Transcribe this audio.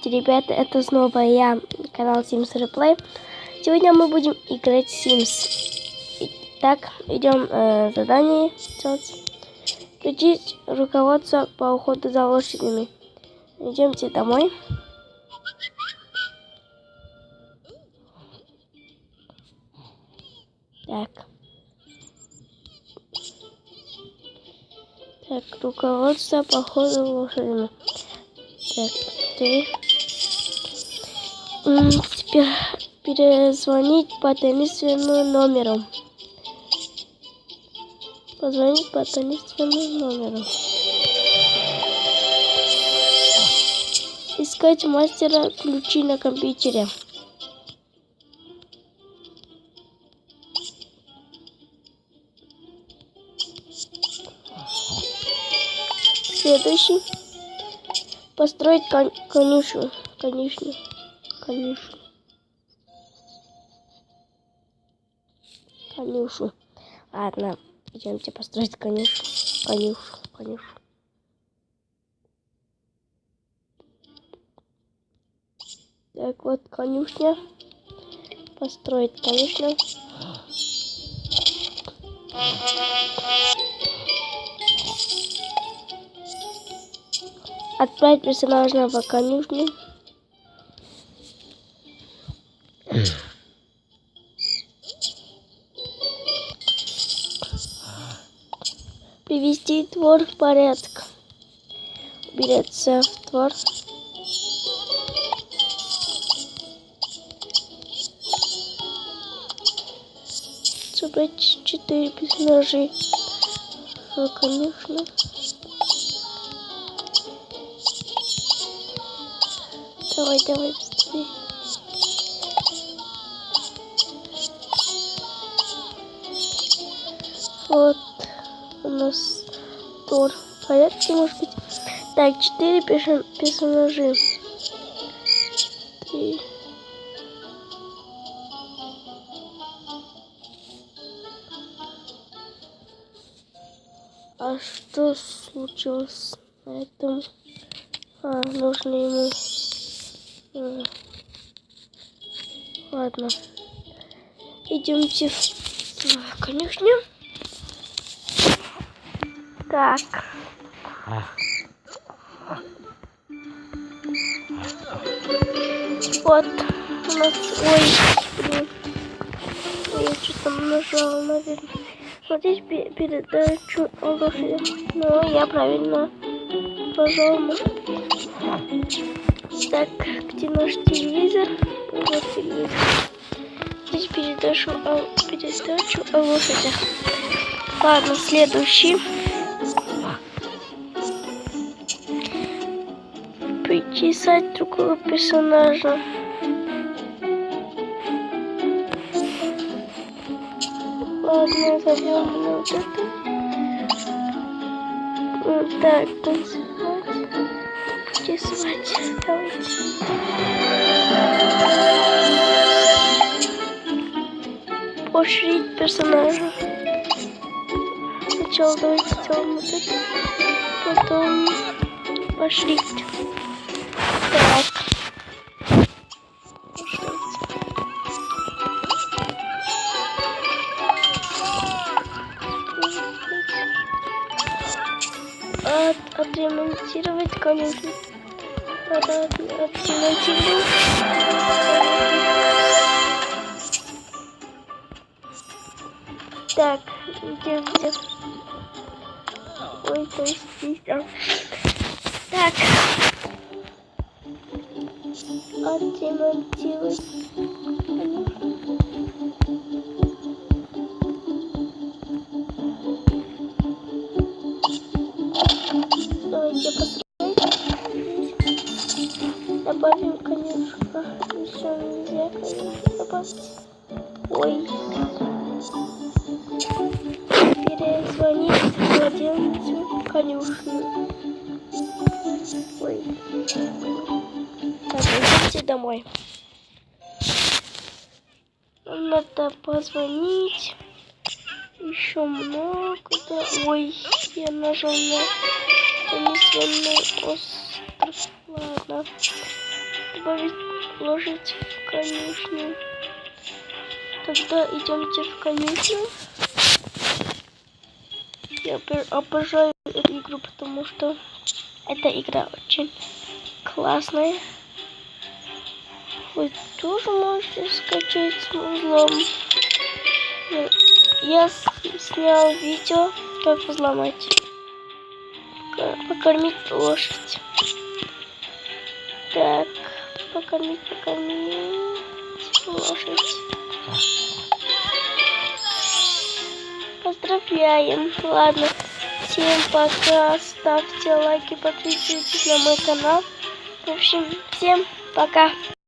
Здравствуйте, ребята, это снова я, канал Sims Replay. Сегодня мы будем играть в Sims. Итак, идем задание делать. Включить руководство по уходу за лошадями. Идемте домой. Так, руководство по уходу за лошадями. Так, теперь перезвонить по таинственному номеру. Позвонить по таинственному номеру. Искать мастера ключи на компьютере. Следующий. Построить конюшню. Ладно, идемте построить конюшню. Так, вот конюшня. Построить конюшню. Отправить персонажа в конюшню. Привести двор в порядок. Уберется в двор. Собрать 4 персонажей в конюшню. Давай быстрее. Вот у нас двор в порядке, может быть. Так, 4 персонажа. 3. А что случилось на этом? Нужно ему... Ладно. Идемте в конюшню. Так. Вот у нас... Ой, я что-то нажала, наверное. Смотреть передачу о лошади. Ну, я правильно нажала. Так, где наш телевизор? Вот телевизор. Здесь передачу о лошадях. Ладно, следующий. Причесать другого персонажа. Ладно, зайдем на вот это. Вот так, танцевать. Причесать. Давайте. Поощрить персонажа. Сначала давайте сделаем вот это. Потом поощрить. Так. Отремонтировать конюшню. Надо отремонтировать. Так, где? Ой, то есть здесь. Так. Отремонтировать. Давайте построим. Добавим, конечно. Еще нельзя, конечно, добавить. Ой. Перезвонить владельцу конюшни. Ой. Так, идите домой. Надо позвонить. Еще много. Да. Ой, я нажал на таинственный остров. Ладно. добавить лошадь в конюшню. Тогда идемте в конюшню. Я обожаю эту игру, потому что эта игра очень классная. Вы тоже можете скачать с узлом. Я снял видео, как взломать, покормить лошадь. Так, покормить лошадь. Поздравляем. Ладно, всем пока. Ставьте лайки, подписывайтесь на мой канал. В общем, всем пока.